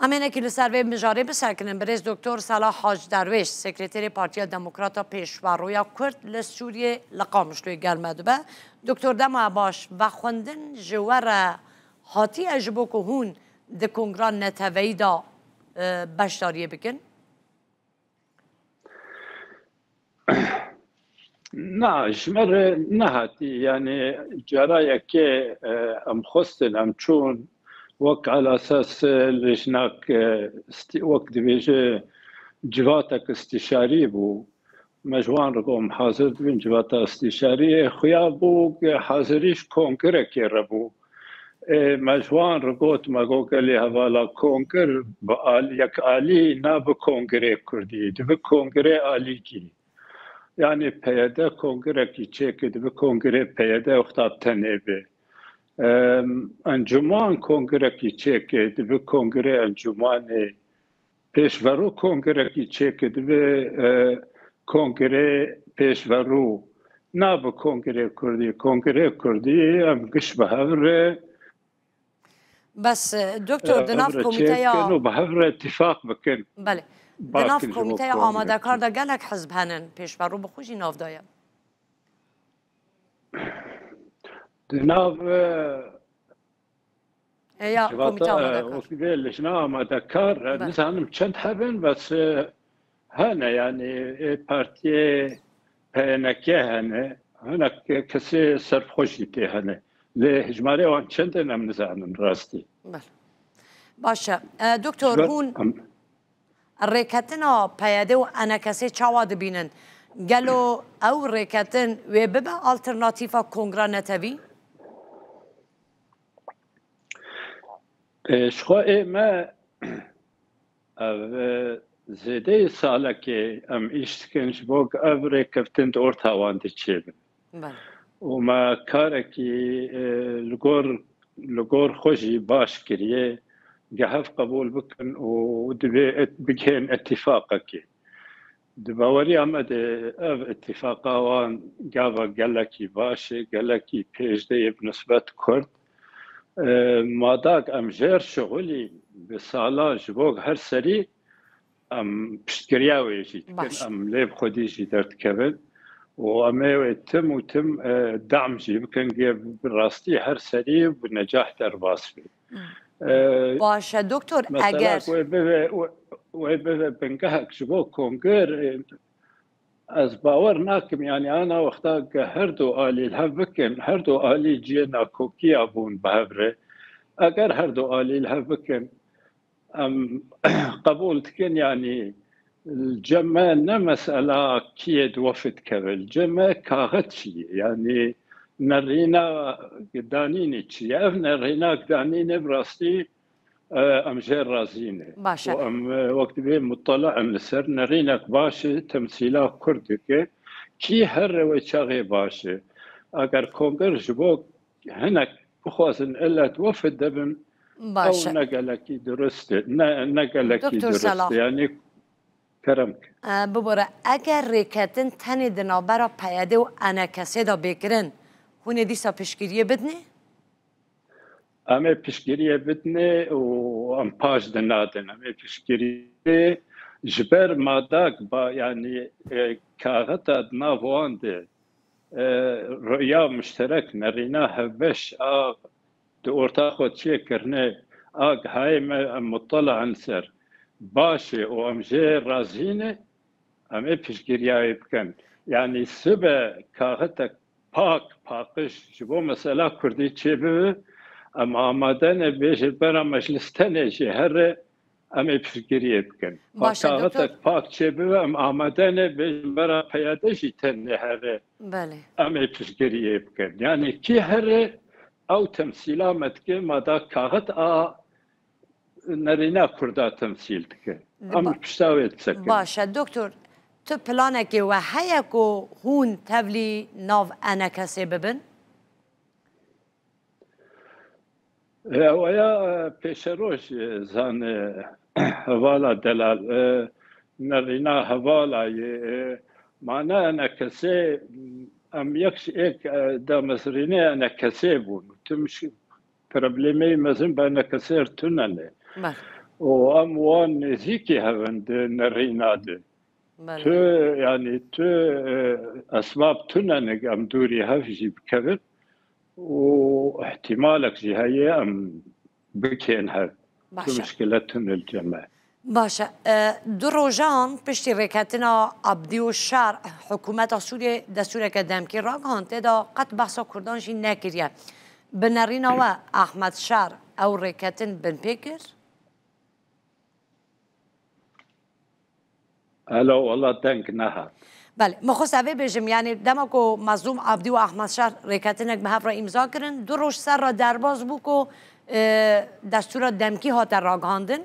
امینه که لسر و مجاری بسرکنن بریز دکتر صلاح حاج درویش سکرتری پارتی دموکراتا پیشوروی کرد لسوریه لقامشلوی گرمده به دکتر دما باش و خوندن جوار هاتی اجبو که هون ده کنگران نتوی دا بشداریه بکن؟ نه شمر نهاتی یعنی جرایه که ام خستن ام چون وك على أساس لجناك وقت بيجي جواتك استشاري بو مجوان رقم حاضر بين جواتا استشاري خيابو حاضريش كونكر كيربو مجوان رقوت ما قال هوالا كونكر بآل يك آلي نا بكونكر كردي دب كونكر آلي كي يعني بيدا كونكر كي تشيك دب كونكر بيدا اختار تنبه انجمان کنگره کی چکه دو کنگره انجمان پیشورو کنگره کی چکه دو کنگره پیشورو نه به کنگره کردی ام گش به هفره بس دکتر دناف کمیته یا به هفره اتفاق بکن بله دناف کمیته آماده کار دا گلک حزب هنن پیشورو بخوشی ناف دایم دناف یا کمیته آماده کار وقتی لجنه آماده کار نزانم چند هبن بس هنه یعنی پارتی پینکه هنه کسی سرخوشی تی هنه لهجماره وان چند نم نزانم راستی بله باشه دکتر هون ریکتنا پیاده و انا کسی چواد بینن گلو او ریکتن و ببه آلترناتیفا کنگره نتوی؟ شخواه ما زیده ساله که ام ایشتکنش بوگ اوره کفتن دور تاوان دی چیبن و ما کاره که لگور خوشی باش کریه گهف قبول بکن و بگهن اتفاقه که دباوری آمده او اتفاقه وان گاوا گلکی باشه گلکی پیجده بنسبت کرد ماداک ام جر شغلی به سالا جبوگ هر سری ام پشتگریاوی جید کن ام لیب خودی جیدرد کبن و امه تم دعم جی بکن براستی هر سری و نجاح در باس بید باشه دکتر اگر و بنگهک جبوگ کنگر از باور ناکم یعنی آنا وقتا که هر دو آلی الهف بکن هر دو آلی جیه ناکوکی آبون بهبره اگر هر دو آلی الهف بکن قبول تکن یعنی الجمع نه مسئله کیه دوفت که الجمع کاغت چیه یعنی نرینا دانینی چیه اف نرینا دانینی براستی ام جير رازينه باشا وام وقت بيه مطلع نسر نرينك باشا تمثيلات كردك كي هر وشاغي باشا اگر كونغر جبوك هناك بخوازن الا توفد دبن باشا او نقلكي درست نقلكي درست يعني کرمک ببره اگر ریکتن تن دنابرا پیاده و انا کسی دا بکرن هونه دیسا پشگیریه بدنه؟ امه پشگیریه بدنه و ام پاش دنادن امه پشگیریه جبر ماداک با یعنی کاغت ادنا وانده رؤیا مشترک نرینا هبش دو ارتا خود چیه کرنه های مطلع انسر باشه و امجه رازینه امه پشگیریه بکن یعنی سبه کاغتک پاکش جبو مثلا کردی چه به ام آمادن بیشه برا مجلس تنجی هر امه پشگیریه بکن کاغتک پاک چه به ام آمادن بیشه برا پیادشی تنه هر امه پشگیریه بکن یعنی کی هر او تمثیلا متکه مادا کاغت نرینا کرده تمثیل که ام پشتاوید سکن باشه دکتر تو پلانه که و هیکو هون تولی ناو انا کسی ببن؟ ویا پیش روش زن حوالا دلال نرینا حوالا معنی انا کسی ام یکش ایک دا مصرینه انا کسی بون تمشی پرابلیمی مزن با انا کسی ارتوننه و ام وان نزیکی هفند نریناده تو يعني تو اسباب تننق ام دوري هفجي بكبر واحتمالك جي هي ام بكين هف تو مشكلتهم الجمع باشه دو روزان پشت رکتنا عبدی و شرع حکومت سوریه دستور کدام که راگ هانته دا قط بحثا کردانشی نکریه بنرینا و احمد شرع او رکتن بن پیکر هلا والله دنك نهار بله مخصوص اوه بجم یعنی دما کو مظلوم عبدی و احمد شهر ریکتنک به هفره امضا کرن دو روز سر را درباز بو کو دستور دمکی ها در راگاندن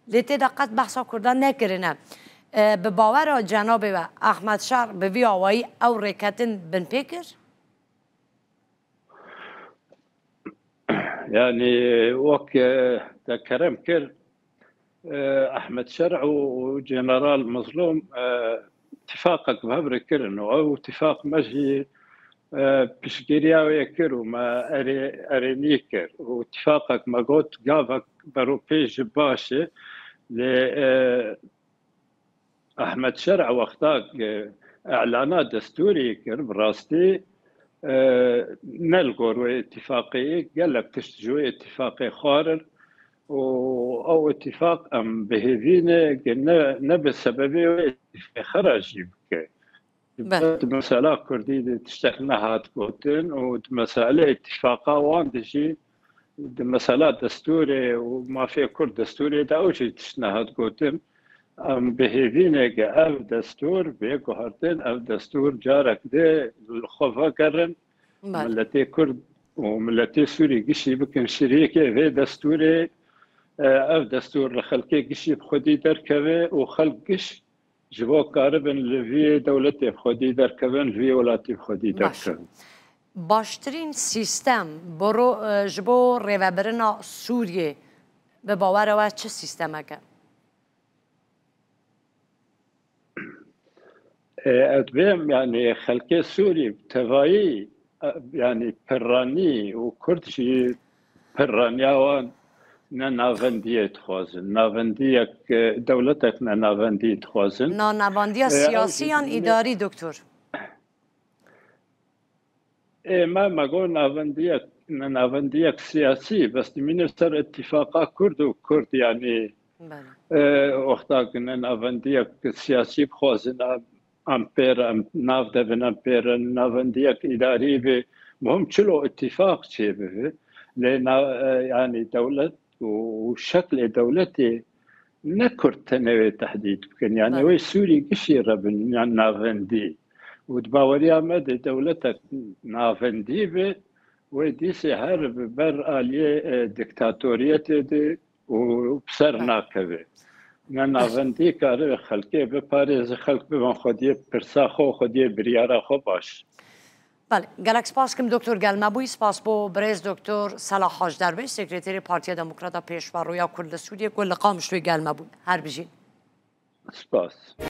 لیتی دقت بحثا کردن نکرنه به باور جناب و احمد شهر به وی آوایی او ریکتن بن پیکر يعني وك تكرم كر احمد شرع وجنرال مظلوم اتفاقك بهبر كرن او اتفاق مجي بشكيريا ويكر وما ارينيكر واتفاقك ما قلت قافك بروبيج باشي ل احمد شرع وقتاك اعلانات دستوري كر براستي نلقوا اتفاقية قال لك تشتجوا اتفاقي خارر او اتفاق ام بهذين قلنا نبي سببي خرج يبكي مسألة كردي تشتغلنا هات قوتن ومسألة اتفاقا واندشي مسألة دستوري وما في كرد دستوري دا اوشي تشتغلنا هات قوتن ام بهذين او دستور بيكو هارتن او دستور جارك دي الخوفا كرن ملتي كرد وملتي سوري قشي بكن شريكي في دستوري او دستور لخلقي قشي بخودي دركبه وخلق قش جبو قاربن لفي دولتي بخودي دركبن لفي ولاتي بخودي دركبن باشترین سیستم برو جبو ریوبرنا سوریه به باور و چه سیستمه که؟ ادبیم يعني خلقي سوري تغايي يعني براني وكردشي برانياوان ناوندیه تخوازن ناوندیه دولتك ناوندی تخوازن ناوندیه سیاسی یا اداری دکتر ما قول ناوندیه سیاسی بس من سر اتفاقا کرد و کرد يعني وقتا كنا ناوندیه سیاسی بخوازن امبير ناف دبن امبير ناوندیه اداری به مهم چلو اتفاق چه به لان يعني دولت وشكل دولتي نكر تنوي تحديد كان يعني وي سوري قشي ربن يعني نافندي ودباوريا مدى دولتك نافندي به ويدي سهر بر آلية ديكتاتورية دي وبسر ناكبه نافندي كاره خلقه بپاريز خلق ببان خوديه پرساخو خوديه بريارا خو باش بله گلک سپاس کم دکتر گلمبوی سپاس بو برز دکتر صلاح حاج درویش سکرتری پارتی دموکراتا پیشوا رویا کرد سوریه کل قامش روی گلمبوی هر بجین سپاس